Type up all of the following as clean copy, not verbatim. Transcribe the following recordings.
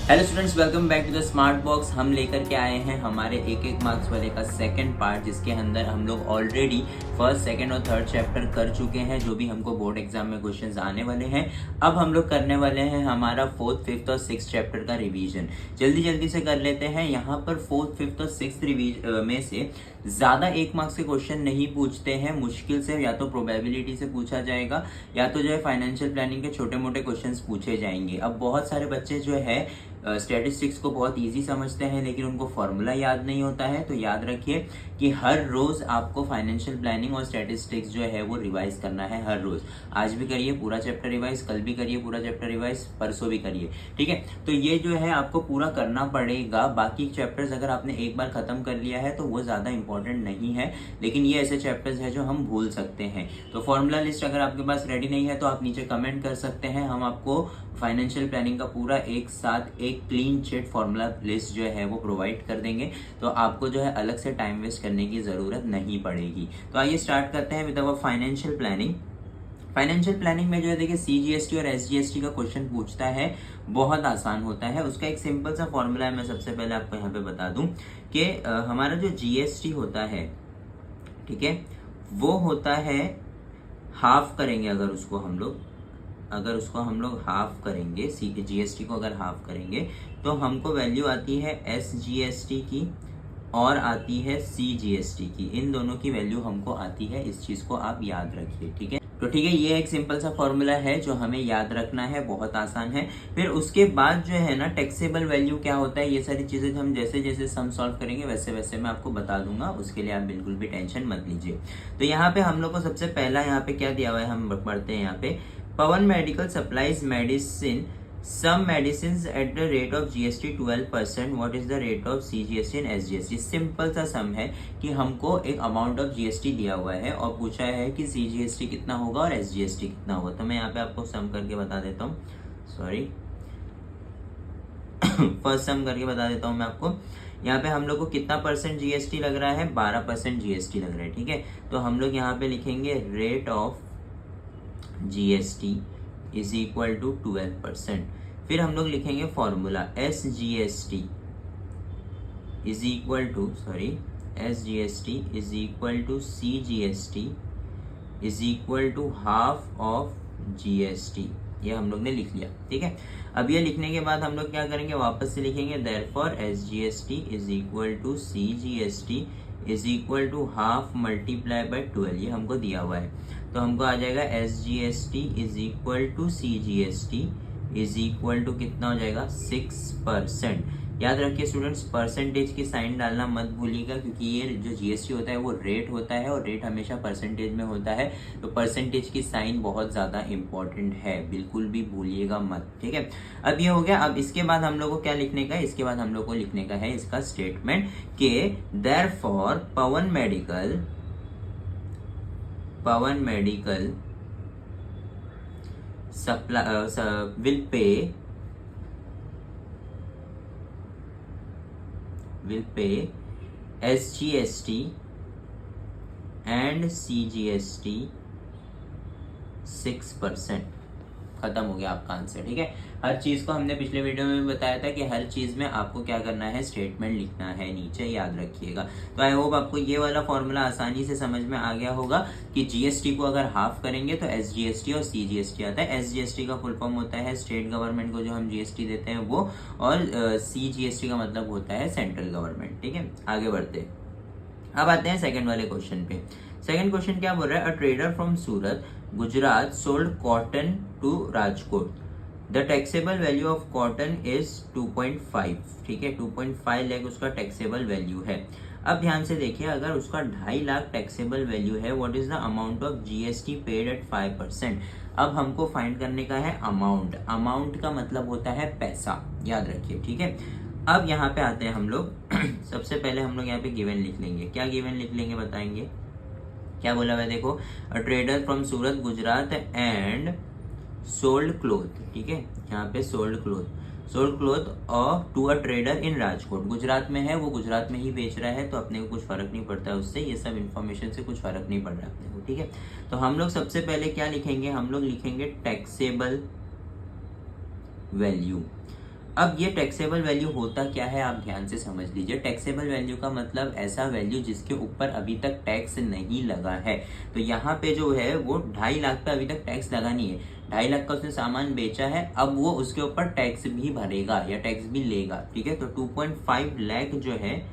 Hello students, welcome back to the smart box. हम लेकर के आए हैं हमारे एक मार्क्स वाले का सेकंड पार्ट, जिसके अंदर हम लोग ऑलरेडी फर्स्ट, सेकंड और थर्ड चैप्टर कर चुके हैं, जो भी हमको बोर्ड एग्जाम में क्वेश्चंस आने वाले हैं। अब हम लोग करने वाले हैं हमारा फोर्थ, फिफ्थ और सिक्स चैप्टर का रिवीजन। जल्दी जल्दी से कर लेते हैं। यहाँ पर फोर्थ, फिफ्थ और सिक्स में से ज्यादा एक मार्क्स के क्वेश्चन नहीं पूछते हैं। मुश्किल से या तो प्रोबेबिलिटी से पूछा जाएगा, या तो जो है फाइनेंशियल प्लानिंग के छोटे मोटे क्वेश्चंस पूछे जाएंगे। अब बहुत सारे बच्चे जो है स्टैटिस्टिक्स को बहुत इजी समझते हैं, लेकिन उनको फॉर्मूला याद नहीं होता है। तो याद रखिए कि हर रोज आपको फाइनेंशियल प्लानिंग और स्टैटिस्टिक्स जो है वो रिवाइज करना है। हर रोज, आज भी करिए पूरा चैप्टर रिवाइज, कल भी करिए पूरा चैप्टर रिवाइज, परसों भी करिए, ठीक है। तो ये जो है आपको पूरा करना पड़ेगा। बाकी चैप्टर्स अगर आपने एक बार खत्म कर लिया है तो वो ज्यादा इंपॉर्टेंट नहीं है, लेकिन ये ऐसे चैप्टर्स है जो हम भूल सकते हैं। तो फॉर्मूला लिस्ट अगर आपके पास रेडी नहीं है तो आप नीचे कमेंट कर सकते हैं। हम आपको फाइनेंशियल प्लानिंग का पूरा एक साथ एक क्लीन चिट फॉर्मूला लिस्ट जो है वो प्रोवाइड कर देंगे, तो आपको जो है अलग से टाइम वेस्ट करने की जरूरत नहीं पड़ेगी। तो आइए स्टार्ट करते हैं with our financial planning. Financial planning में जो है देखिए सीजीएसटी और एसजीएसटी का क्वेश्चन पूछता है, बहुत आसान होता है। उसका एक सिंपल सा फॉर्मूला है, मैं सबसे पहले आपको यहाँ पे बता दूं कि हमारा जो जीएसटी होता है, ठीक है, वो होता है हाफ करेंगे। अगर उसको हम लोग हाफ करेंगे, जीएसटी को अगर हाफ करेंगे तो हमको वैल्यू आती है एसजीएसटी की और आती है सीजीएसटी की। इन दोनों की वैल्यू हमको आती है। इस चीज को आप याद रखिए, ठीक है। तो ठीक है, ये एक सिंपल सा फॉर्मूला है जो हमें याद रखना है, बहुत आसान है। फिर उसके बाद जो है ना, टैक्सेबल वैल्यू क्या होता है, ये सारी चीजें हम जैसे जैसे सम सॉल्व करेंगे वैसे वैसे मैं आपको बता दूंगा। उसके लिए आप बिल्कुल भी टेंशन मत लीजिए। तो यहाँ पे हम लोग को सबसे पहला यहाँ पे क्या दिया हुआ है, हम पढ़ते हैं यहाँ पे, Pawan medical supplies medicine some medicines at the rate of GST 12%. what is the rate of CGST and SGST? Simple सा सम है कि हमको एक अमाउंट ऑफ जीएसटी दिया हुआ है और पूछा है कि सीजीएसटी कितना होगा और एसजीएसटी कितना होगा। तो मैं यहाँ पे आपको सम करके बता देता हूँ, सॉरी फर्स्ट सम करके बता देता हूँ मैं आपको। यहाँ पे हम लोग को कितना परसेंट जीएसटी लग रहा है, 12% जीएसटी लग रहा है, ठीक है। तो हम लोग यहाँ पे लिखेंगे rate of GST is equal to 12%। फिर हम लोग लिखेंगे formula S G S T is equal to C G S T is equal to half of GST. ये हम लोग ने लिख लिया, ठीक है। अब ये लिखने के बाद हम लोग क्या करेंगे, वापस से लिखेंगे therefore S G S T is equal to C G S T is equal to half multiply by 12। ये हमको दिया हुआ है, तो हमको आ जाएगा S G S T is equal to C G S T is equal to कितना हो जाएगा, 6%। याद रखिए स्टूडेंट्स, परसेंटेज की साइन डालना मत भूलिएगा, क्योंकि ये जो जीएसटी होता है वो रेट होता है और रेट हमेशा परसेंटेज में होता है। तो परसेंटेज की साइन बहुत ज्यादा इंपॉर्टेंट है, बिल्कुल भी भूलिएगा मत, ठीक है। अब ये हो गया। अब इसके बाद हम लोग को क्या लिखने का है, इसके बाद हम लोग को लिखने का है इसका स्टेटमेंट के therefore Pawan medical will pay SGST and CGST 6%। खत्म हो गया आपका आंसर, ठीक है। हर चीज को हमने पिछले वीडियो में भी बताया था कि हर चीज में आपको क्या करना है, स्टेटमेंट लिखना है नीचे, याद रखिएगा। तो आई होप आपको ये वाला फॉर्मूला आसानी से समझ में आ गया होगा कि जीएसटी को अगर हाफ करेंगे तो एसजीएसटी और सीजीएसटी आता है। एसजीएसटी का फुल फॉर्म होता है स्टेट गवर्नमेंट को जो हम जीएसटी देते हैं वो, और सीजीएसटी का मतलब होता है सेंट्रल गवर्नमेंट, ठीक है। आगे बढ़ते, अब आते हैं सेकंड वाले क्वेश्चन पे। सेकंड क्वेश्चन क्या बोल रहा है, a trader from Surat Gujarat sold cotton to Rajkot. The taxable value of cotton is 2.5, ठीक है। 2.5 लाख उसका टैक्सेबल वैल्यू है। अब ध्यान से देखिए, अगर उसका 2.5 लाख टैक्सेबल वैल्यू है, what is the amount of GST paid at 5%। अब हमको फाइंड करने का है अमाउंट। अमाउंट का मतलब होता है पैसा, याद रखिए, ठीक है। अब यहाँ पे आते हैं हम लोग सबसे पहले हम लोग यहाँ पे गिवन लिख लेंगे। क्या गिवन लिख लेंगे बताएंगे, क्या बोला हुआ है देखो, a trader from Surat Gujarat and sold cloth, ठीक है। यहाँ पे sold cloth of to a trader in Rajkot. Gujarat में है, वो गुजरात में ही बेच रहा है, तो अपने को कुछ फर्क नहीं पड़ता है उससे, ये सब इन्फॉर्मेशन से कुछ फर्क नहीं पड़ रहा है अपने को, ठीक है। तो हम लोग सबसे पहले क्या लिखेंगे, हम लोग लिखेंगे टैक्सेबल वैल्यू। अब ये टैक्सेबल वैल्यू होता क्या है आप ध्यान से समझ लीजिए। टैक्सेबल वैल्यू का मतलब ऐसा वैल्यू जिसके ऊपर अभी तक टैक्स नहीं लगा है। तो यहाँ पे जो है वो 2.5 लाख पे अभी तक टैक्स लगा नहीं है, 2.5 लाख का उसने सामान बेचा है, अब वो उसके ऊपर टैक्स भी भरेगा या टैक्स भी लेगा, ठीक है। तो 2.5 लाख जो है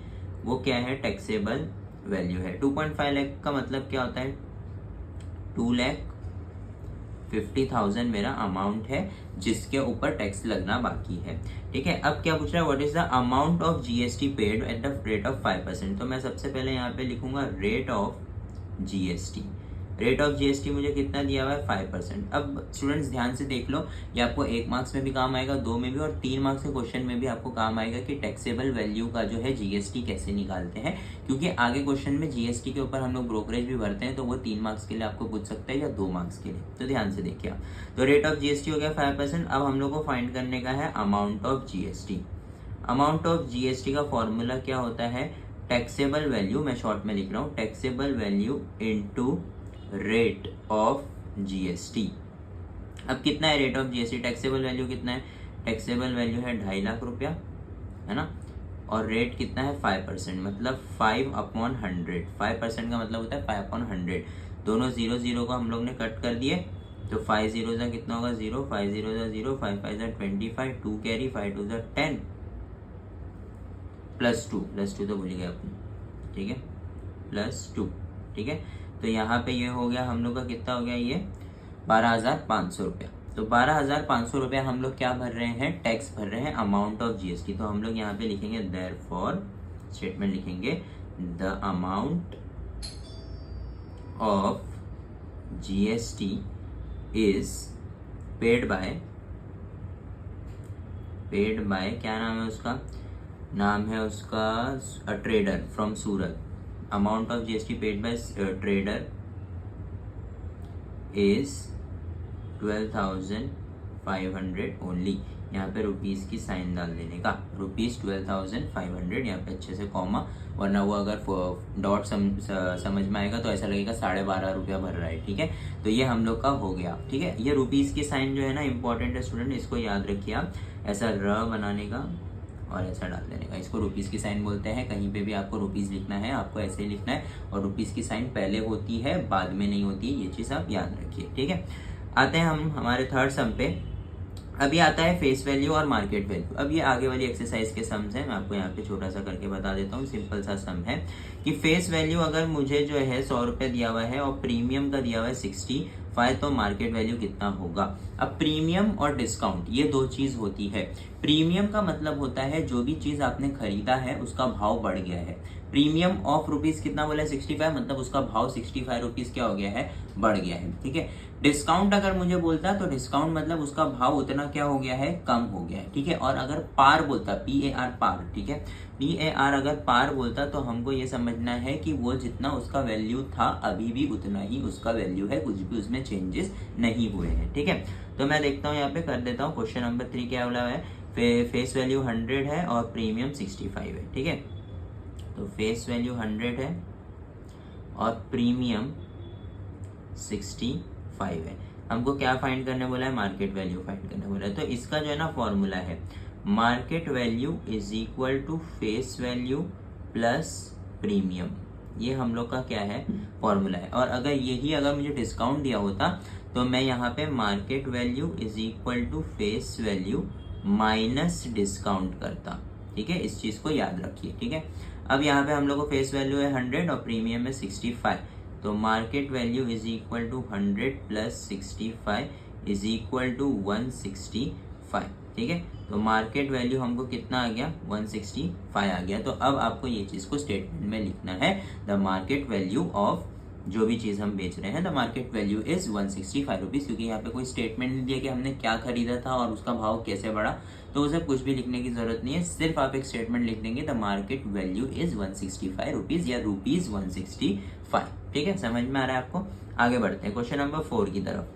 वो क्या है, टैक्सेबल वैल्यू है। 2.5 लाख का मतलब क्या होता है, 2,50,000 मेरा अमाउंट है जिसके ऊपर टैक्स लगना बाकी है, ठीक है। अब क्या पूछ रहा है, what is the amount of GST paid at the rate of 5%। तो मैं सबसे पहले यहाँ पे लिखूंगा rate of GST. Rate of GST मुझे कितना दिया हुआ है, 5%। अब स्टूडेंट्स ध्यान से देख लो, ये आपको 1 मार्क्स में भी काम आएगा, 2 में भी, और 3 मार्क्स के क्वेश्चन में भी आपको काम आएगा कि टैक्सेबल वैल्यू का जो है जीएसटी कैसे निकालते हैं, क्योंकि आगे क्वेश्चन में जीएसटी के ऊपर हम लोग ब्रोकरेज भी भरते हैं, तो वो 3 मार्क्स के लिए आपको पूछ सकता है या 2 मार्क्स के लिए। तो ध्यान से देखिए आप, तो रेट ऑफ जीएसटी हो गया 5%। अब हम लोग को फाइंड करने का है amount of GST. Amount of GST का फॉर्मूला क्या होता है, टैक्सेबल वैल्यू, मैं शॉर्ट में लिख रहा हूँ, taxable value into rate of GST. अब कितना है rate of GST, taxable value कितना है, टैक्सेबल वैल्यू है 2.5 लाख रुपया, है ना, और रेट कितना है 5%, मतलब 5/100। 5% का मतलब होता है 5/100। दोनों 0 0 को हम लोग ने कट कर दिए, तो 5 0 का कितना होगा 0, 5 0 0, 5 5 25, 2 कैरी, 5 2 10, प्लस 2 तो भूल गए अपने, ठीक है, +2, ठीक है। तो यहाँ पे ये हो गया हम लोग का कितना हो गया, ये 12,500 रुपया। तो 12,500 रुपया हम लोग क्या भर रहे हैं, टैक्स भर रहे हैं, अमाउंट ऑफ जीएसटी। तो हम लोग यहाँ पे लिखेंगे देयरफॉर, स्टेटमेंट लिखेंगे, the amount of GST is paid by, क्या नाम है उसका, नाम है उसका trader from Surat. Amount of GST paid by trader is 12,500 only. यहाँ पे रुपीस की साइन डाल देने का, ₹12,500, यहाँ पे अच्छे से कॉमा, वरना वो अगर डॉट समझ में आएगा तो ऐसा लगेगा 12.5 रुपया भर रहा है, ठीक है। तो ये हम लोग का हो गया, ठीक है। ये रुपीस की साइन जो है ना इंपॉर्टेंट है स्टूडेंट, इसको याद रखिए आप, ऐसा र बनाने का और ऐसा डाल देने का, इसको रुपीस की साइन बोलते हैं। कहीं पे भी आपको रुपीस लिखना है आपको ऐसे ही लिखना है, और रुपीस की साइन पहले होती है बाद में नहीं होती है, ये चीज़ आप याद रखिए, ठीक है। आते हैं हम हमारे थर्ड सम पे। अभी आता है फेस वैल्यू और मार्केट वैल्यू। अब ये आगे वाली एक्सरसाइज के सम्स हैं, मैं आपको यहाँ पे छोटा सा करके बता देता हूँ। सिंपल सा सम है कि फेस वैल्यू अगर मुझे जो है 100 रुपये दिया हुआ है और प्रीमियम का दिया हुआ है 65, तो मार्केट वैल्यू कितना होगा। अब प्रीमियम और डिस्काउंट ये दो चीज होती है। प्रीमियम का मतलब होता है जो भी चीज आपने खरीदा है उसका भाव बढ़ गया है। प्रीमियम ऑफ रुपीज कितना बोला है 65, मतलब उसका भाव 65 रुपीज क्या हो गया है, बढ़ गया है, ठीक है। डिस्काउंट अगर मुझे बोलता तो डिस्काउंट मतलब उसका भाव उतना क्या हो गया है, कम हो गया है, ठीक है। और अगर पार बोलता, PAR पार, ठीक है, PAR अगर पार बोलता तो हमको ये समझना है कि वो जितना उसका वैल्यू था अभी भी उतना ही उसका वैल्यू है, कुछ भी उसमें चेंजेस नहीं हुए हैं, ठीक है। तो मैं देखता हूँ यहाँ पे कर देता हूँ। क्वेश्चन नंबर 3 क्या बोला है, फेस वैल्यू 100 है और प्रीमियम 65 है, ठीक है। तो फेस वैल्यू 100 है और प्रीमियम 65 है। हमको क्या फाइंड करने बोला है, मार्केट वैल्यू फाइंड करने बोला है। तो इसका जो है ना फॉर्मूला है, market value is equal to face value plus premium. ये हम लोग का क्या है, फॉर्मूला है। और अगर यही अगर मुझे डिस्काउंट दिया होता तो मैं यहाँ पे market value is equal to face value minus discount करता, ठीक है। इस चीज को याद रखिए, ठीक है। अब यहाँ पे हम लोग को फेस वैल्यू है 100 और प्रीमियम है 65, तो market value is equal to 100 plus 65 is equal to 165, ठीक है। तो मार्केट वैल्यू हमको कितना आ गया, 165 आ गया। तो अब आपको ये चीज को स्टेटमेंट में लिखना है, द मार्केट वैल्यू ऑफ जो भी चीज हम बेच रहे हैं, the market value is 165 rupees. क्योंकि यहाँ पे कोई स्टेटमेंट नहीं दिया कि हमने क्या खरीदा था और उसका भाव कैसे बढ़ा, तो उसे कुछ भी लिखने की जरूरत नहीं है। सिर्फ आप एक स्टेटमेंट लिख देंगे, the market value is 165 rupees या रुपीज 165, ठीक है। समझ में आ रहा है आपको। आगे बढ़ते हैं क्वेश्चन नंबर 4 की तरफ।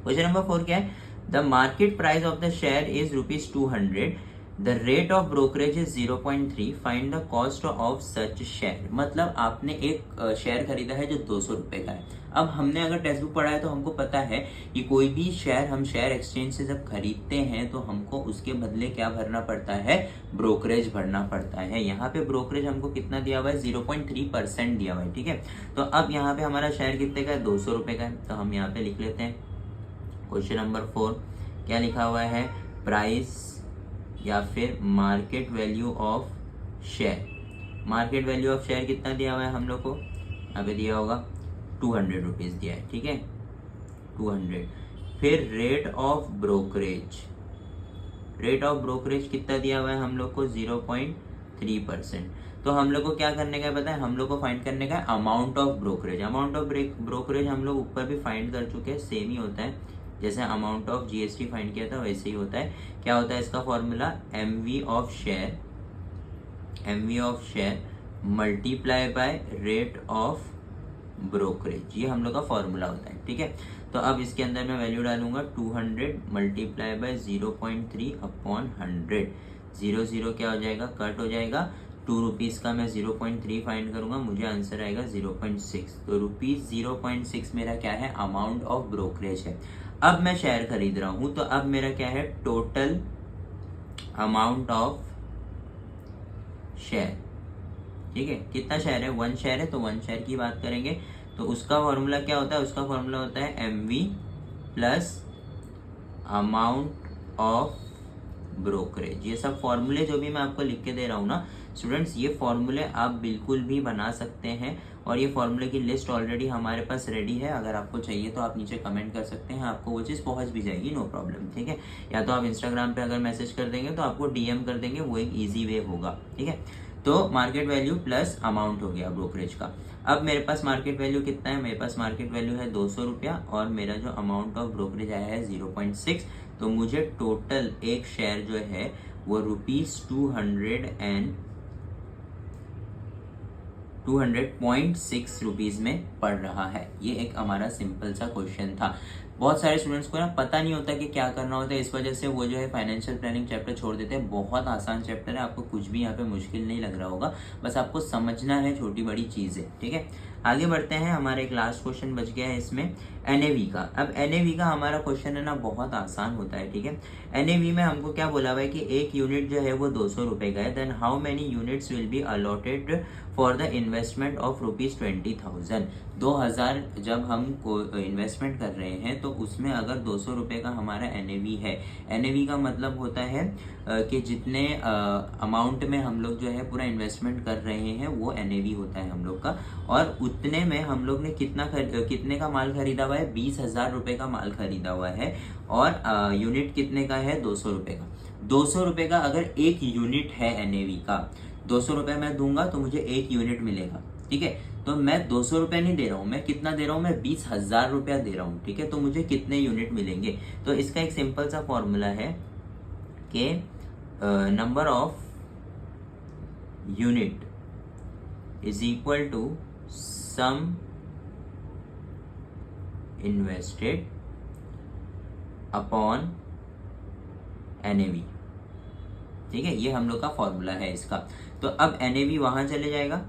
क्वेश्चन नंबर 4 क्या है, the market price of the share is ₹200 the rate of brokerage is 0.3, find the cost of such share. मतलब आपने एक शेयर खरीदा है जो 200 रुपए का है। अब हमने अगर टेक्स्ट बुक पढ़ा है तो हमको पता है कि कोई भी शेयर हम शेयर एक्सचेंज से जब खरीदते हैं तो हमको उसके बदले क्या भरना पड़ता है, ब्रोकरेज भरना पड़ता है। यहाँ पे ब्रोकरेज हमको कितना दिया हुआ है, 0.3% दिया हुआ है। ठीक है, तो अब यहाँ पे हमारा शेयर कितने का है, 200 रुपए का है। तो हम यहाँ पे लिख लेते हैं क्वेश्चन नंबर 4, क्या लिखा हुआ है, प्राइस या फिर market value of share. Market value of share कितना दिया हुआ है हम लोग को, यहाँ पे दिया होगा 200 रुपीज दिया है। ठीक है, 200। फिर rate of brokerage, rate of brokerage कितना दिया हुआ है हम लोग को, 0.3%। तो हम लोग को क्या करने का है पता है, हम लोग को फाइंड करने का है amount of brokerage. Amount of brokerage हम लोग ऊपर भी फाइंड कर चुके हैं, सेम ही होता है जैसे अमाउंट ऑफ जीएसटी फाइंड किया था वैसे ही होता है। क्या होता है इसका formula, MV of share, MV of share multiply by rate of brokerage, ये हम लोग का फॉर्मूला होता है। ठीक है, तो अब इसके अंदर मैं वैल्यू डालूंगा 200 मल्टीप्लाई बाय 0.3 अपॉन 100। 0 क्या हो जाएगा, कट हो जाएगा। 2 रुपीज का मैं 0.3 फाइंड करूंगा, मुझे आंसर आएगा 0.6। तो रुपीज 0.6 मेरा क्या है, अमाउंट ऑफ ब्रोकरेज है। अब मैं शेयर खरीद रहा हूं तो अब मेरा क्या है, टोटल अमाउंट ऑफ शेयर। ठीक है, कितना शेयर है, 1 शेयर है, तो 1 शेयर की बात करेंगे तो उसका फॉर्मूला क्या होता है, उसका फॉर्मूला होता है MV plus amount of brokerage. ये सब फॉर्मूले जो भी मैं आपको लिख के दे रहा हूँ ना स्टूडेंट्स, ये फॉर्मूले आप बिल्कुल भी बना सकते हैं और ये फॉर्मूले की लिस्ट ऑलरेडी हमारे पास रेडी है। अगर आपको चाहिए तो आप नीचे कमेंट कर सकते हैं, आपको वो चीज़ पहुंच भी जाएगी, नो प्रॉब्लम। ठीक है, या तो आप इंस्टाग्राम पे अगर मैसेज कर देंगे तो आपको डीएम कर देंगे, वो एक ईजी वे होगा। ठीक है, तो मार्केट वैल्यू प्लस अमाउंट हो गया ब्रोकरेज का। अब मेरे पास मार्केट वैल्यू कितना है, मेरे पास मार्केट वैल्यू है 200 रुपया और मेरा जो अमाउंट ऑफ ब्रोकरेज आया है 0.6। तो मुझे टोटल एक शेयर जो है वो रुपीज 200.6 रुपीज में पड़ रहा है। ये एक हमारा सिंपल सा क्वेश्चन था। बहुत सारे स्टूडेंट्स को ना पता नहीं होता कि क्या करना होता है, इस वजह से वो जो है फाइनेंशियल प्लानिंग चैप्टर छोड़ देते हैं। बहुत आसान चैप्टर है, आपको कुछ भी यहाँ पे मुश्किल नहीं लग रहा होगा, बस आपको समझना है छोटी बड़ी चीजें। ठीक है, आगे बढ़ते हैं। हमारा एक लास्ट क्वेश्चन बच गया है इसमें, एनएवी का। अब एनएवी का हमारा क्वेश्चन है ना बहुत आसान होता है। ठीक है, एनएवी में हमको क्या बोला हुआ है कि एक यूनिट जो है वो 200 रुपए का है, then how many units will be allotted for the investment of rupees 20,000। 2000 जब हम इन्वेस्टमेंट कर रहे हैं तो उसमें अगर 200 रुपए का हमारा एनएवी है, एनएवी का मतलब होता है कि जितने अमाउंट में हम लोग जो है पूरा इन्वेस्टमेंट कर रहे हैं वो एनएवी होता है हम लोग का, और उतने में हम लोग ने कितने का माल खरीदा हुआ है, 20,000 रुपए का माल खरीदा हुआ है, और यूनिट कितने का है, 200 रुपए का। 200 रुपए का अगर एक यूनिट है एनएवी का, 200 रुपए मैं दूंगा तो मुझे एक यूनिट मिलेगा। ठीक है, तो मैं 200 रुपए नहीं दे रहा हूं, मैं कितना दे रहा हूं, मैं 20,000 रुपया दे रहा हूं। ठीक है, तो मुझे कितने यूनिट मिलेंगे, तो इसका एक सिंपल सा फॉर्मूला है कि number of unit is equal to sum invested upon NAV. ठीक है, ये हम लोग का फॉर्मूला है इसका। तो अब एनएवी वहां चले जाएगा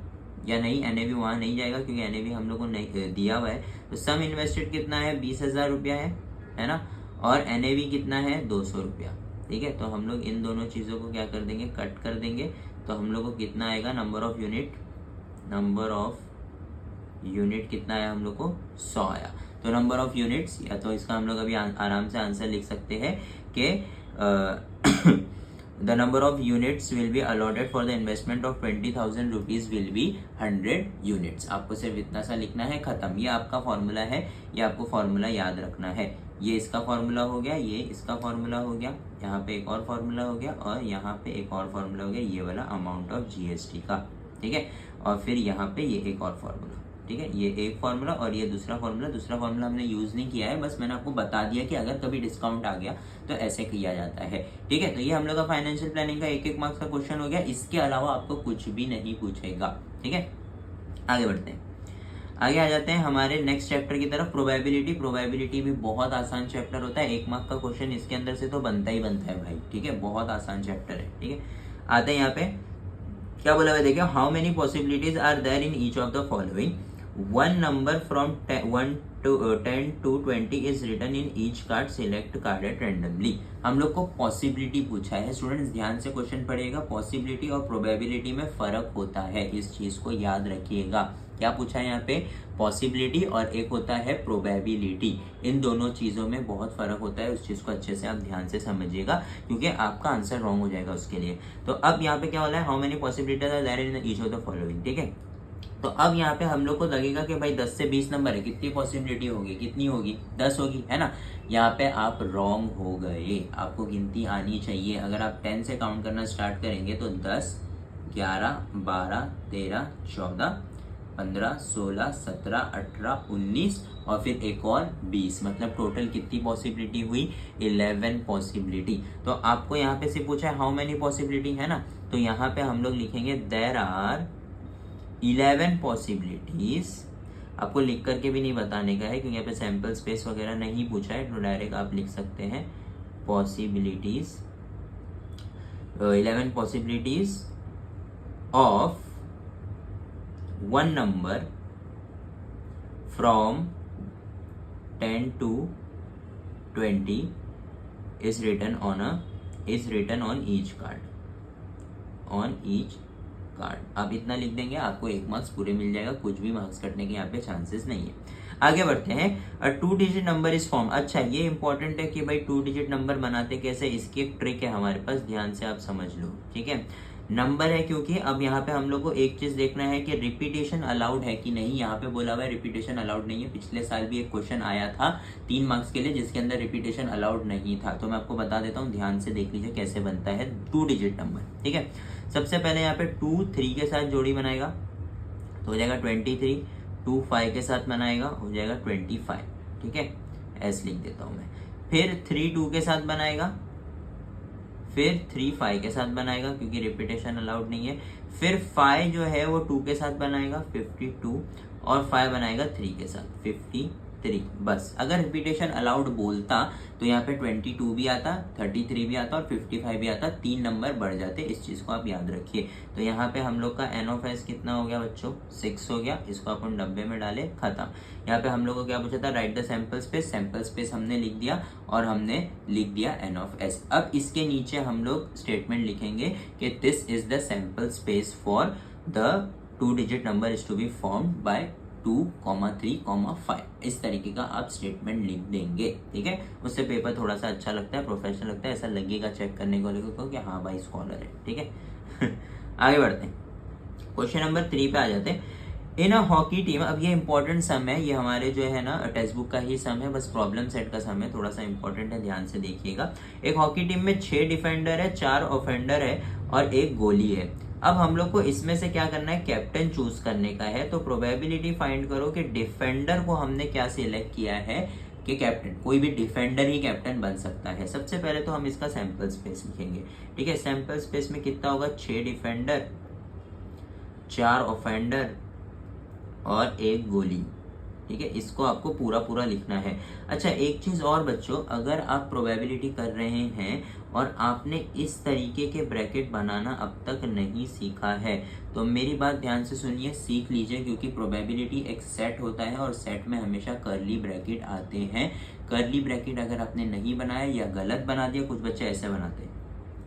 या नहीं, एनएवी वहां नहीं जाएगा क्योंकि एनएवी हम लोग को नहीं दिया हुआ है। तो सम इन्वेस्टेड कितना है, 20,000 रुपया है ना, और एनएवी कितना है, 200 रुपया। ठीक है, तो हम लोग इन दोनों चीजों को क्या कर देंगे, कट कर देंगे, तो हम लोग को कितना आएगा, नंबर ऑफ यूनिट कितना आया हम लोग को, 100 आया। तो नंबर ऑफ यूनिट्स, या तो इसका हम लोग अभी आराम से आंसर लिख सकते हैं कि the number of units will be allotted for the investment of 20,000 rupees will be 100 units. आपको सिर्फ इतना सा लिखना है, खत्म। ये आपका फॉर्मूला है, ये आपको फॉर्मूला याद रखना है। ये इसका फॉर्मूला हो गया, ये इसका फॉर्मूला हो गया, यहाँ पे एक और फॉर्मूला हो गया, और यहाँ पे एक और फॉर्मूला हो गया, ये वाला अमाउंट ऑफ जीएसटी का। ठीक है, और फिर यहाँ पे ये एक और फॉर्मूला। ठीक है, ये एक फॉर्मूला और ये दूसरा फॉर्मूला हमने यूज नहीं किया है, बस मैंने आपको बता दिया कि अगर कभी डिस्काउंट आ गया तो ऐसे किया जाता है। ठीक है, तो ये हम लोग का फाइनेंशियल प्लानिंग का 1-1 मार्क्स का क्वेश्चन हो गया। इसके अलावा आपको कुछ भी नहीं पूछेगा। ठीक है, आगे बढ़ते हैं। आगे आ जाते हैं हमारे नेक्स्ट चैप्टर की तरफ, प्रोबेबिलिटी। प्रोबेबिलिटी भी बहुत आसान चैप्टर होता है, 1 मार्क का क्वेश्चन इसके अंदर से तो बनता ही बनता है भाई, ठीक है, बहुत आसान चैप्टर है, ठीक है। आते हैं यहाँ पे क्या बोला हुआ है, देखिए, how many possibilities are there in each of the following, one number from 1 to 10 to 20 is written in each card, select card at randomly। हम लोग को पॉसिबिलिटी पूछा है स्टूडेंट्स, ध्यान से क्वेश्चन पढ़िएगा, पॉसिबिलिटी और प्रोबेबिलिटी में फर्क होता है, इस चीज को याद रखिएगा। क्या पूछा है यहाँ पे, पॉसिबिलिटी और एक होता है प्रोबेबिलिटी, इन दोनों चीजों में बहुत फर्क होता है, उस चीज को अच्छे से आप ध्यान से समझिएगा, क्योंकि आपका आंसर रॉन्ग हो जाएगा उसके लिए। तो अब यहाँ पे क्या हो रहा है, how many possibilities are there in each of the following, ठीक है। तो अब यहाँ पे हम लोग को लगेगा कि भाई 10 से 20 नंबर है, कितनी पॉसिबिलिटी होगी, कितनी होगी, 10 होगी, है ना। यहाँ पे आप रॉन्ग हो गए, आपको गिनती आनी चाहिए। अगर आप 10 से काउंट करना स्टार्ट करेंगे तो 10, 11, 12, 13, 14, 15, 16, 17, 18, 19 और फिर एक और 20, मतलब टोटल कितनी पॉसिबिलिटी हुई, 11 पॉसिबिलिटी। तो आपको यहाँ पे से पूछा है हाउ मेनी पॉसिबिलिटी, है ना, तो यहाँ पे हम लोग लिखेंगे देयर आर 11 पॉसिबिलिटीज। आपको लिख करके भी नहीं बताने का है, क्योंकि यहाँ पे सैंपल स्पेस वगैरह नहीं पूछा है, तो डायरेक्ट आप लिख सकते हैं possibilities, 11 possibilities of one number from 10 to 20 is written on each card, on each card. आप इतना लिख देंगे, आपको 1 मार्क्स पूरे मिल जाएगा, कुछ भी मार्क्स कटने के यहाँ पे चांसेस नहीं है। आगे बढ़ते हैं, 2 डिजिट नंबर इज फॉर्म। अच्छा, ये इंपॉर्टेंट है कि भाई 2 डिजिट नंबर बनाते कैसे, इसकी एक ट्रिक है हमारे पास, ध्यान से आप समझ लो, ठीक है। नंबर है क्योंकि अब यहाँ पे हम लोग को एक चीज देखना है कि रिपीटेशन अलाउड है कि नहीं। यहाँ पे बोला हुआ है रिपीटेशन अलाउड नहीं है। पिछले साल भी एक क्वेश्चन आया था 3 मार्क्स के लिए जिसके अंदर रिपीटेशन अलाउड नहीं था, तो मैं आपको बता देता हूँ, ध्यान से देख लीजिए कैसे बनता है 2 डिजिट नंबर, ठीक है। सबसे पहले यहाँ पे 2 3 के साथ जोड़ी बनाएगा तो हो जाएगा 23, 2 5 के साथ बनाएगा हो जाएगा 25, ठीक है, ऐसे लिख देता हूँ मैं। फिर 3 2 के साथ बनाएगा, फिर 3 5 के साथ बनाएगा क्योंकि रिपीटेशन अलाउड नहीं है, फिर 5 जो है वो 2 के साथ बनाएगा 52 और 5 बनाएगा 3 के साथ 53। बस। अगर रिपीटेशन अलाउड बोलता तो यहाँ पे 22 भी आता, 33 भी आता और 55 भी आता, 3 नंबर बढ़ जाते, इस चीज को आप याद रखिए। तो यहाँ पे हम लोग का एन ऑफ एस कितना हो गया बच्चों, 6 हो गया, इसको अपन डब्बे में डाले, खत्म। यहाँ पे हम लोग को क्या पूछा था, right the sample space, sample space हमने लिख दिया और हमने लिख दिया एन ऑफ एस। अब इसके नीचे हम लोग स्टेटमेंट लिखेंगे कि this is the sample space for the 2 digit number is to be formed by 2, 3, 5। इस तरीके का आप स्टेटमेंट लिख देंगे, ठीक है। उससे पेपर थोड़ा सा अच्छा लगता है, प्रोफेशनल लगता है, ऐसा लगेगा चेक करने को लेकर कि हाँ भाई स्कॉलर है, ठीक है। आगे बढ़ते हैं, क्वेश्चन नंबर 3 पे आ जाते हैं। इन अ हॉकी टीम, अब ये इंपॉर्टेंट सम है, ये हमारे जो है ना टेक्स्ट बुक का ही सम है, बस प्रॉब्लम सेट का सम है, थोड़ा सा इंपॉर्टेंट है, ध्यान से देखिएगा। एक हॉकी टीम में 6 डिफेंडर है, 4 ऑफेंडर है और 1 गोली है। अब हम लोग को इसमें से क्या करना है, कैप्टन चूज करने का है। तो प्रोबेबिलिटी फाइंड करो कि डिफेंडर को हमने क्या सिलेक्ट किया है कि कैप्टन, कोई भी डिफेंडर ही कैप्टन बन सकता है। सबसे पहले तो हम इसका सैंपल स्पेस लिखेंगे, ठीक है। सैंपल स्पेस में कितना होगा, 6 डिफेंडर, 4 ऑफेंडर और 1 गोली, ठीक है। इसको आपको पूरा लिखना है। अच्छा, एक चीज और बच्चों, अगर आप प्रोबेबिलिटी कर रहे हैं और आपने इस तरीके के ब्रैकेट बनाना अब तक नहीं सीखा है तो मेरी बात ध्यान से सुनिए, सीख लीजिए, क्योंकि प्रोबेबिलिटी एक सेट होता है और सेट में हमेशा कर्ली ब्रैकेट आते हैं। कर्ली ब्रैकेट अगर आपने नहीं बनाया या गलत बना दिया, कुछ बच्चे ऐसे बनाते हैं,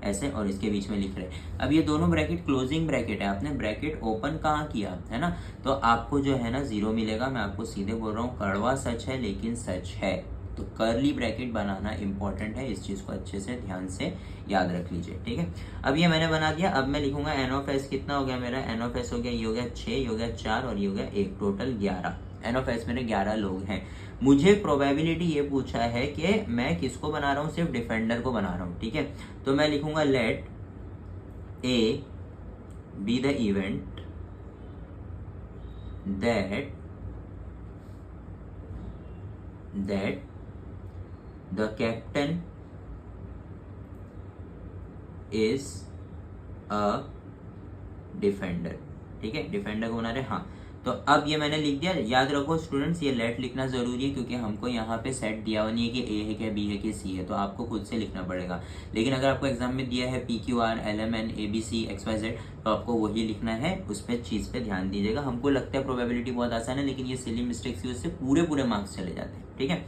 ऐसे, और इसके बीच में लिख रहे। अब ये दोनों ब्रैकेट क्लोजिंग ब्रैकेट है, आपने ब्रैकेट ओपन कहाँ किया है ना, तो आपको जो है ना 0 मिलेगा। मैं आपको सीधे बोल रहा हूँ, कड़वा सच है लेकिन सच है। तो कर्ली ब्रैकेट बनाना इंपॉर्टेंट है, इस चीज को अच्छे से ध्यान से याद रख लीजिए, ठीक है। अब ये मैंने बना दिया, अब मैं लिखूंगा एन ऑफ एस कितना हो गया मेरा, एन ऑफ एस हो गया, ये हो गया 6, ये हो गया 4 और ये हो गया 1, टोटल 11। एन ऑफ एस मेरे 11 लोग हैं। मुझे प्रोबेबिलिटी ये पूछा है कि मैं किसको बना रहा हूँ, सिर्फ डिफेंडर को बना रहा हूँ, ठीक है। तो मैं लिखूंगा let A be the event that the captain is a defender, ठीक है। डिफेंडर को बना रहे, हाँ। तो अब ये मैंने लिख दिया। याद रखो स्टूडेंट्स, ये लेट लिखना जरूरी है क्योंकि हमको यहाँ पे सेट दिया हुआ नहीं है कि ए है क्या, बी है कि सी है, तो आपको खुद से लिखना पड़ेगा। लेकिन अगर आपको एग्जाम में दिया है PQR LMN ABC XYZ, तो आपको वही लिखना है, उस पर चीज पे ध्यान दीजिएगा। हमको लगता है प्रोबेबिलिटी बहुत आसान है, लेकिन ये सिली मिस्टेक्स की वजह से पूरे मार्क्स चले जाते हैं। ठीक है,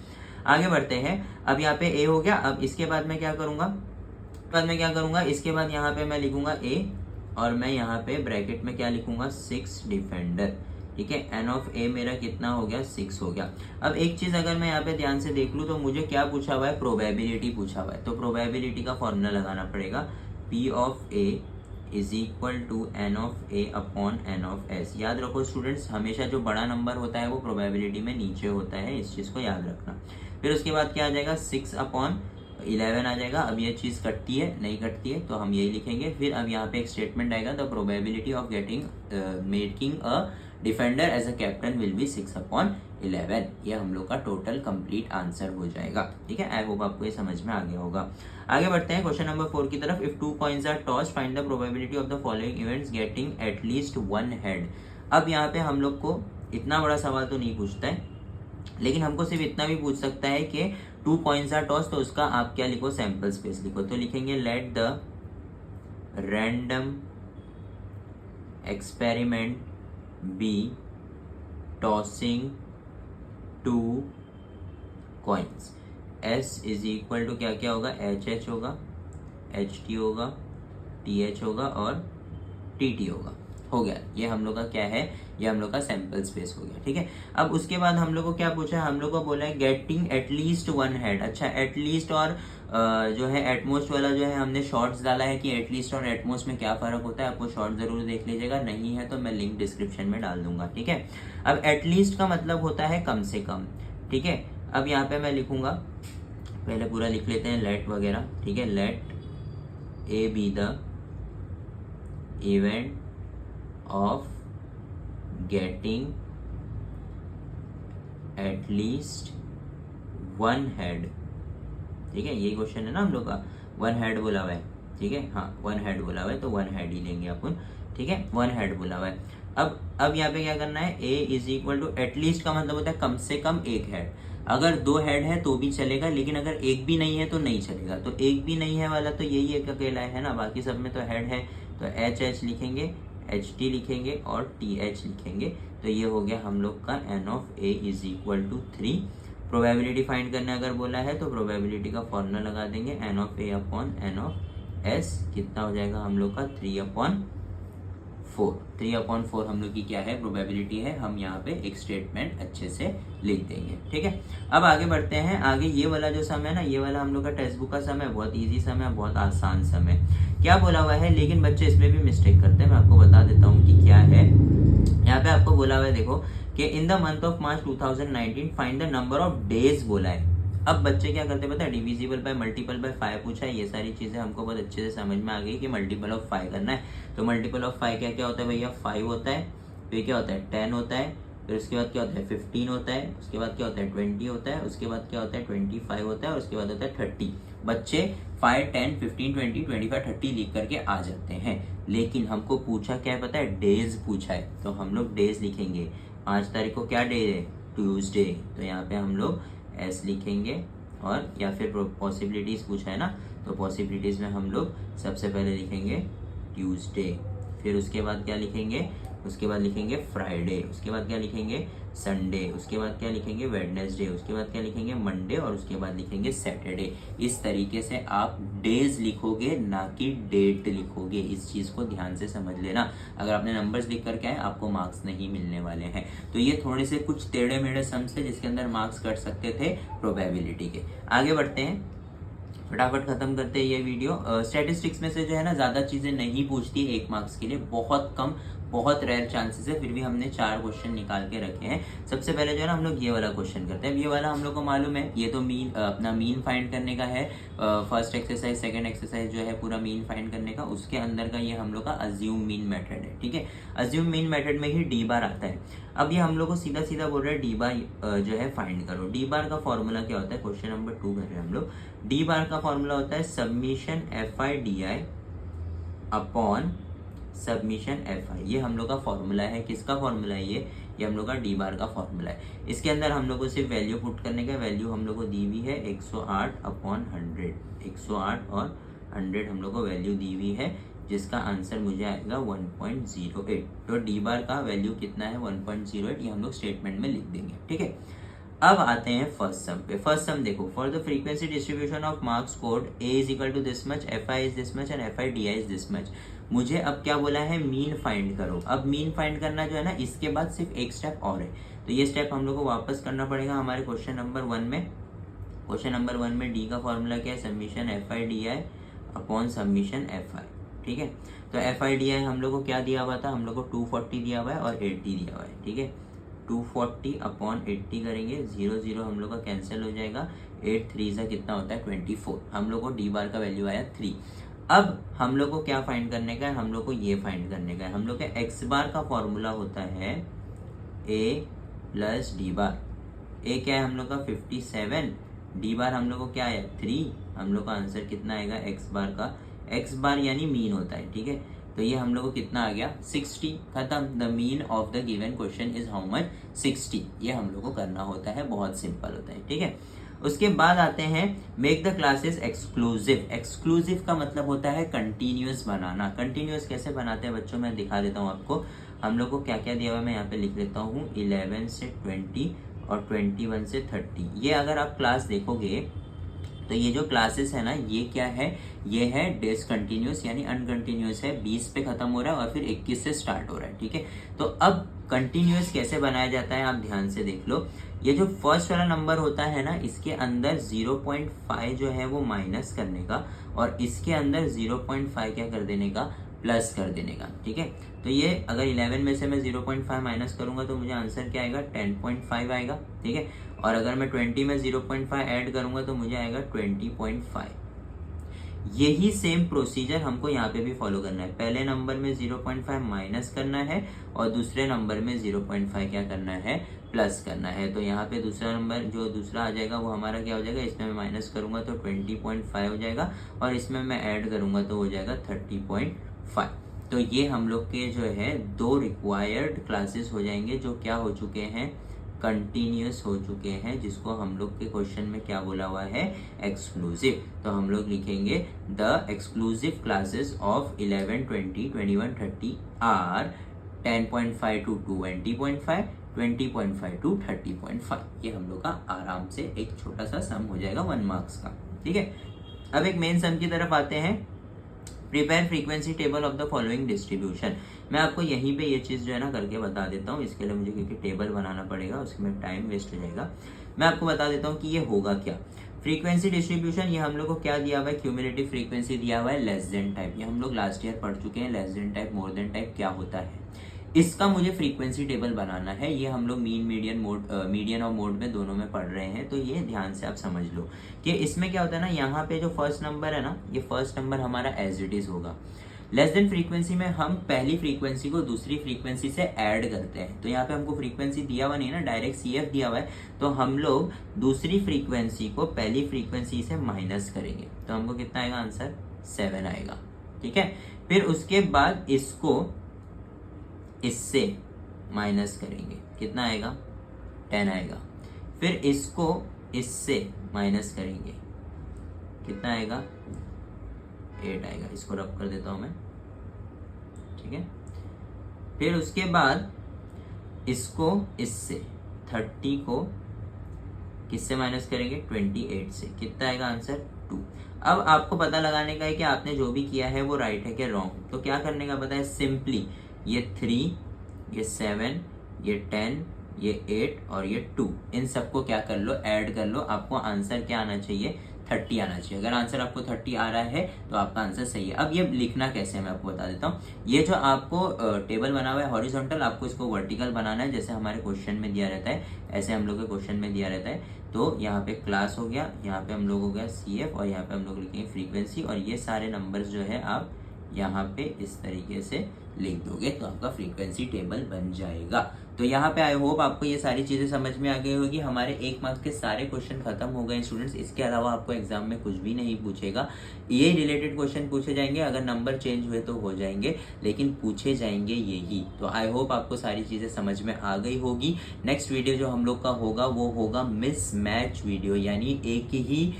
आगे बढ़ते हैं। अब यहाँ पे ए हो गया। अब इसके बाद मैं क्या करूंगा, इसके बाद यहाँ पे मैं लिखूंगा ए, और मैं यहाँ पे ब्रैकेट में क्या लिखूंगा, 6 डिफेंडर। ठीक है, एन ऑफ ए मेरा कितना हो गया, 6 हो गया। अब एक चीज अगर मैं यहाँ पे ध्यान से देख लूँ तो मुझे क्या पूछा हुआ है, प्रोबेबिलिटी पूछा हुआ है। तो प्रोबेबिलिटी का फॉर्मूला लगाना पड़ेगा, P of A is equal to N of A upon N of S. याद रखो स्टूडेंट्स, हमेशा जो बड़ा नंबर होता है वो प्रोबेबिलिटी में नीचे होता है, इस चीज को याद रखना। फिर उसके बाद क्या आ जाएगा, 6 अपॉन 11 आ जाएगा। अब ये चीज कटती है, नहीं कटती है तो हम यही लिखेंगे। फिर अब यहाँ पे एक स्टेटमेंट आएगा, the probability of making a defender as a captain will be 6 upon 11। ये हम लोग का टोटल कंप्लीट आंसर हो जाएगा। ठीक है, आई होप आपको ये समझ में आ गया होगा। आगे बढ़ते हैं क्वेश्चन नंबर 4 की तरफ। If 2 coins are tossed, find the probability of the following events getting at least 1 head. अब यहाँ पे हम लोग को इतना बड़ा सवाल तो नहीं पूछता है, लेकिन हमको सिर्फ इतना भी पूछ सकता है कि 2 कॉइन्स आर टॉस, तो उसका आप क्या लिखो, सैंपल स्पेस लिखो। तो लिखेंगे let the random experiment be tossing 2 coins. S is equal to क्या क्या होगा, HH होगा, HT होगा, TH होगा और TT होगा। हो गया, ये हम लोग का क्या है, ये हम लोग का सैंपल स्पेस हो गया। ठीक है, अब उसके बाद हम लोग को क्या पूछा है, हम लोग को बोला है गेटिंग एटलीस्ट 1 हेड। अच्छा, एटलीस्ट और जो है एटमोस्ट वाला जो है हमने शॉर्ट्स डाला है कि एटलीस्ट और एटमोस्ट में क्या फर्क होता है, आपको शॉर्ट जरूर देख लीजिएगा, नहीं है तो मैं लिंक डिस्क्रिप्शन में डाल दूंगा। ठीक है, अब एटलीस्ट का मतलब होता है कम से कम। ठीक है, अब यहाँ पे मैं लिखूंगा, पहले पूरा लिख लेते हैं लेट वगैरह। ठीक है, let A be the event of getting at least 1 head। ठीक है, ये क्वेश्चन है ना हम लोग का, 1 हेड बोला हुआ है। ठीक है, हाँ 1 हेड बोला हुआ है तो 1 हेड ही लेंगे अपन। ठीक है, 1 हेड बोला हुआ है। अब यहाँ पे क्या करना है, ए इज इक्वल टू एटलीस्ट का मतलब होता है कम से कम 1 हेड। अगर 2 हेड है तो भी चलेगा, लेकिन अगर एक भी नहीं है तो नहीं चलेगा। तो एक भी नहीं है वाला तो यही एक अकेला है ना, बाकी सब में तो हेड है। तो HH लिखेंगे, HT लिखेंगे और TH लिखेंगे। तो ये हो गया हम लोग का N of A is equal to 3। Probability find करने अगर बोला है तो प्रोबेबिलिटी का फॉर्मूला लगा देंगे, N of A upon N of S. कितना हो जाएगा हम लोग का, 3/4। 3/4 हम लोग की क्या है, प्रोबेबिलिटी है। हम यहाँ पे एक स्टेटमेंट अच्छे से लिख देंगे। ठीक है, अब आगे बढ़ते हैं। आगे ये वाला जो सम है ना, ये वाला हम लोग का टेक्स्ट बुक का सम है, बहुत इजी सम है, बहुत आसान सम है। क्या बोला हुआ है, लेकिन बच्चे इसमें भी मिस्टेक करते हैं, मैं आपको बता देता हूँ कि क्या है। यहाँ पे आपको बोला हुआ है, देखो कि in the month of March 2019 find the number of days बोला है। अब बच्चे क्या करते हैं पता है, डिविजिबल बाय मल्टीपल बाय 5 पूछा है। ये सारी चीजें हमको बहुत अच्छे से समझ में आ गई कि मल्टीपल ऑफ 5 करना है। तो मल्टीपल ऑफ 5 क्या क्या होता है भैया, 5 होता है, फिर क्या होता है 10 होता है, फिर उसके बाद क्या होता है 15 होता है, उसके बाद क्या होता है 20 होता है, उसके बाद क्या होता है 25 होता है और उसके बाद होता है 30। बच्चे 5, 10, 15, 20, 25, 30 लिख करके आ जाते हैं। लेकिन हमको पूछा क्या है पता है, डेज पूछा है। तो हम लोग डेज लिखेंगे। 5 तारीख को क्या डे है, ट्यूसडे। तो यहाँ पे हम लोग एस लिखेंगे, और या फिर पॉसिबिलिटीज पूछा है ना, तो पॉसिबिलिटीज में हम लोग सबसे पहले लिखेंगे ट्यूसडे। फिर उसके बाद क्या लिखेंगे, उसके बाद लिखेंगे फ्राइडे, उसके बाद क्या लिखेंगे संडे, उसके बाद क्या लिखेंगे वेडनेसडे, उसके बाद क्या लिखेंगे मंडे और उसके बाद लिखेंगे सैटरडे। इस तरीके से आप डेज लिखोगे, ना कि डेट लिखोगे। इस चीज को ध्यान से समझ लेना। अगर आपने नंबर्स लिख करके आए, आपको मार्क्स नहीं मिलने वाले हैं। तो ये थोड़े से कुछ टेढ़े मेढ़े सम्स थे जिसके अंदर मार्क्स कट सकते थे प्रोबेबिलिटी के। आगे बढ़ते हैं, फटाफट खत्म करते हैं ये वीडियो। स्टैटिस्टिक्स में से जो है ना ज्यादा चीजें नहीं पूछती 1 मार्क्स के लिए, बहुत कम, बहुत रेयर चांसेस है। फिर भी हमने 4 क्वेश्चन निकाल के रखे हैं। सबसे पहले जो है ना हम लोग ये वाला क्वेश्चन करते हैं। ये वाला हम लोग को मालूम है, ये तो मीन अपना मीन फाइंड करने का है। फर्स्ट एक्सरसाइज, सेकंड एक्सरसाइज जो है पूरा मीन फाइंड करने का, उसके अंदर का ये हम लोग का अज्यूम मीन मेथड है। ठीक है, अज्यूम मीन मेथड में ही डी बार आता है। अब ये हम लोग को सीधा सीधा बोल रहे हैं डी बार जो है फाइंड करो। डी बार का फॉर्मूला क्या होता है, क्वेश्चन नंबर 2 कर रहे हैं हम लोग। डी बार का फॉर्मूला होता है submission FI DI upon submission F I, ये हम लोग का फॉर्मूला है। किसका फॉर्मूला है ये हम लोग का डी बार का फॉर्मूला है। इसके अंदर हम लोग को सिर्फ वैल्यू पुट करने का, वैल्यू हम लोग को दी हुई है 108/100, 108 और 100 हम लोग को वैल्यू दी हुई है, जिसका आंसर मुझे आएगा 1.08। तो डी बार का वैल्यू कितना है 1.08, ये हम लोग स्टेटमेंट में लिख देंगे। ठीक है, अब आते हैं फर्स्ट सम पे। फर्स्ट सम देखो, for the frequency distribution of marks code A is equal to this much, f i is this much and f i d i is this much. मुझे अब क्या बोला है, मीन फाइंड करो। अब mean find करना जो है ना, इसके बाद सिर्फ एक स्टेप और है, तो ये स्टेप हम लोग को वापस करना पड़ेगा हमारे क्वेश्चन नंबर 1 में। क्वेश्चन नंबर 1 में डी का फॉर्मूला क्या है, submission F i d I upon submission F I. ठीक है, तो एफ आई डी आई हम लोग को क्या दिया हुआ था, हम लोग को 240 दिया हुआ है और 80 दिया हुआ है। ठीक है, 240/80 करेंगे, 0 हम लोग का कैंसिल हो जाएगा, 8 3 से कितना होता है 24। हम लोग को डी बार का वैल्यू आया 3। अब हम लोग को क्या फाइंड करने का है, हम लोग को ये फाइंड करने का है। हम लोग का एक्स बार का फॉर्मूला होता है ए प्लस डी बार। ए क्या है हम लोग का 57, डी बार हम लोग को क्या आया 3। हम लोग का आंसर कितना आएगा एक्स बार का, एक्स बार यानी मीन होता है। ठीक है, तो ये हम लोग को कितना आ गया 60, खत्म। The mean of the given question is how much 60। ये हम लोग को करना होता है, बहुत सिंपल होता है। ठीक है, उसके बाद आते हैं make the classes exclusive. Exclusive का मतलब होता है कंटिन्यूअस बनाना। कंटिन्यूअस कैसे बनाते हैं बच्चों, मैं दिखा देता हूँ आपको। हम लोग को क्या क्या दिया हुआ है मैं यहाँ पे लिख लेता हूँ, 11 से 20 और 21 से 30। ये अगर आप क्लास देखोगे तो ये जो क्लासेस है ना, ये क्या है, ये है डिसकंटिन्यूअस यानी अनकंटिन्यूअस है, 20 पे खत्म हो रहा है और फिर 21 से स्टार्ट हो रहा है। ठीक है, तो अब कंटिन्यूअस कैसे बनाया जाता है आप ध्यान से देख लो। ये जो फर्स्ट वाला नंबर होता है ना, इसके अंदर 0.5 जो है वो माइनस करने का, और इसके अंदर 0.5 क्या कर देने का, प्लस कर देने का। ठीक है, तो ये अगर 11 में से मैं 0.5 माइनस करूंगा तो मुझे आंसर क्या आएगा 10.5 आएगा। ठीक है, और अगर मैं 20 में 0.5 ऐड करूंगा तो मुझे आएगा 20.5। यही सेम प्रोसीजर हमको यहाँ पे भी फॉलो करना है। पहले नंबर में 0.5 माइनस करना है और दूसरे नंबर में 0.5 क्या करना है, प्लस करना है। तो यहाँ पे दूसरा नंबर जो दूसरा आ जाएगा वो हमारा क्या हो जाएगा, इसमें मैं माइनस करूंगा तो 20.5 हो जाएगा और इसमें मैं ऐड करूंगा तो हो जाएगा 30.5। तो ये हम लोग के जो है 2 रिक्वायर्ड क्लासेस हो जाएंगे जो क्या हो चुके हैं, कंटिन्यूअस हो चुके हैं, जिसको हम लोग के क्वेश्चन में क्या बोला हुआ है, एक्सक्लूसिव। तो हम लोग लिखेंगे the exclusive classes of 11, 20, 21, 30 are 10.5 to 20.5, 20.5 to 30.5। ये हम लोग का आराम से एक छोटा सा सम हो जाएगा 1 मार्क्स का। ठीक है, अब एक मेन सम की तरफ आते हैं। Prepare frequency table of the following distribution. मैं आपको यहीं पे ये चीज़ जो है ना करके बता देता हूँ। इसके लिए मुझे क्योंकि टेबल बनाना पड़ेगा, उसमें टाइम वेस्ट हो जाएगा। मैं आपको बता देता हूँ कि ये होगा क्या। फ्रीक्वेंसी डिस्ट्रीब्यूशन, ये हम लोग को क्या दिया हुआ है, क्यूमुलेटिव फ्रीक्वेंसी दिया हुआ है लेस देन टाइप। ये हम लोग लास्ट ईयर पढ़ चुके हैं, less than type more than type क्या होता है। इसका मुझे फ्रीक्वेंसी टेबल बनाना है। ये हम लोग मीडियन और मोड में दोनों में पढ़ रहे हैं, तो ये ध्यान से आप समझ लो कि इसमें क्या होता है ना, यहाँ पे जो फर्स्ट नंबर है ना, ये फर्स्ट नंबर हमारा एज इट इज होगा। लेस देन फ्रीक्वेंसी में हम पहली फ्रीक्वेंसी को दूसरी फ्रीक्वेंसी से ऐड करते हैं। तो यहाँ पे हमको फ्रीक्वेंसी दिया हुआ नहीं ना, डायरेक्ट CF दिया हुआ है, तो हम लोग दूसरी फ्रीक्वेंसी को पहली फ्रीक्वेंसी से माइनस करेंगे। तो हमको कितना आएगा आंसर, 7 आएगा। ठीक है, फिर उसके बाद इसको इससे माइनस करेंगे, कितना आएगा 10 आएगा। फिर इसको इससे माइनस करेंगे, कितना आएगा 8 आएगा। इसको रब कर देता हूं मैं। ठीक है, फिर उसके बाद इसको इससे 30 को किससे माइनस करेंगे, 28 से, कितना आएगा आंसर 2। अब आपको पता लगाने का है कि आपने जो भी किया है वो राइट है क्या रॉन्ग। तो क्या करने का पता है, सिंपली ये 3, ये 7, ये 10, ये 8 और ये 2, इन सबको क्या कर लो, ऐड कर लो। आपको आंसर क्या आना चाहिए, 30 आना चाहिए। अगर आंसर आपको 30 आ रहा है तो आपका आंसर सही है। अब ये लिखना कैसे है मैं आपको बता देता हूँ। ये जो आपको टेबल बना हुआ है हॉरिजॉन्टल, आपको इसको वर्टिकल बनाना है, जैसे हमारे क्वेश्चन में दिया रहता है, ऐसे हम लोग के क्वेश्चन में दिया रहता है। तो यहाँ पे क्लास हो गया, यहाँ पे हम लोग हो गया CF, और यहाँ पे हम लोग लिखेंगे फ्रीक्वेंसी, और ये सारे नंबर्स जो है आप यहाँ पे इस तरीके से लिख दोगे तो आपका फ्रीक्वेंसी टेबल बन जाएगा। तो यहाँ पे आई होप आपको ये सारी चीज़ें समझ में आ गई होगी। हमारे 1 मार्क्स के सारे क्वेश्चन खत्म हो गए स्टूडेंट्स, इसके अलावा आपको एग्जाम में कुछ भी नहीं पूछेगा। ये रिलेटेड क्वेश्चन पूछे जाएंगे, अगर नंबर चेंज हुए तो हो जाएंगे, लेकिन पूछे जाएंगे यही। तो आई होप आपको सारी चीज़ें समझ में आ गई होगी। नेक्स्ट वीडियो जो हम लोग का होगा वो होगा मिस मैच वीडियो, यानी एक ही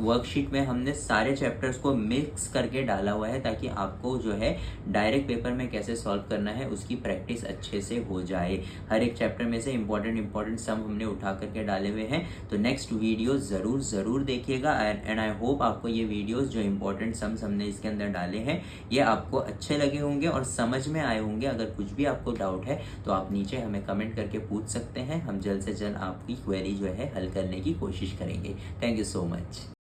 वर्कशीट में हमने सारे चैप्टर्स को मिक्स करके डाला हुआ है, ताकि आपको जो है डायरेक्ट पेपर में कैसे सॉल्व करना है उसकी प्रैक्टिस अच्छे से हो जाए। हर एक चैप्टर में से इंपॉर्टेंट सम हमने उठा करके डाले हुए हैं। तो नेक्स्ट वीडियो ज़रूर देखिएगा एंड आई होप आपको ये वीडियोस जो इंपॉर्टेंट सम्स हमने इसके अंदर डाले हैं ये आपको अच्छे लगे होंगे और समझ में आए होंगे। अगर कुछ भी आपको डाउट है तो आप नीचे हमें कमेंट करके पूछ सकते हैं, हम जल्द से जल्द आपकी क्वेरी जो है हल करने की कोशिश करेंगे। Thank you so much.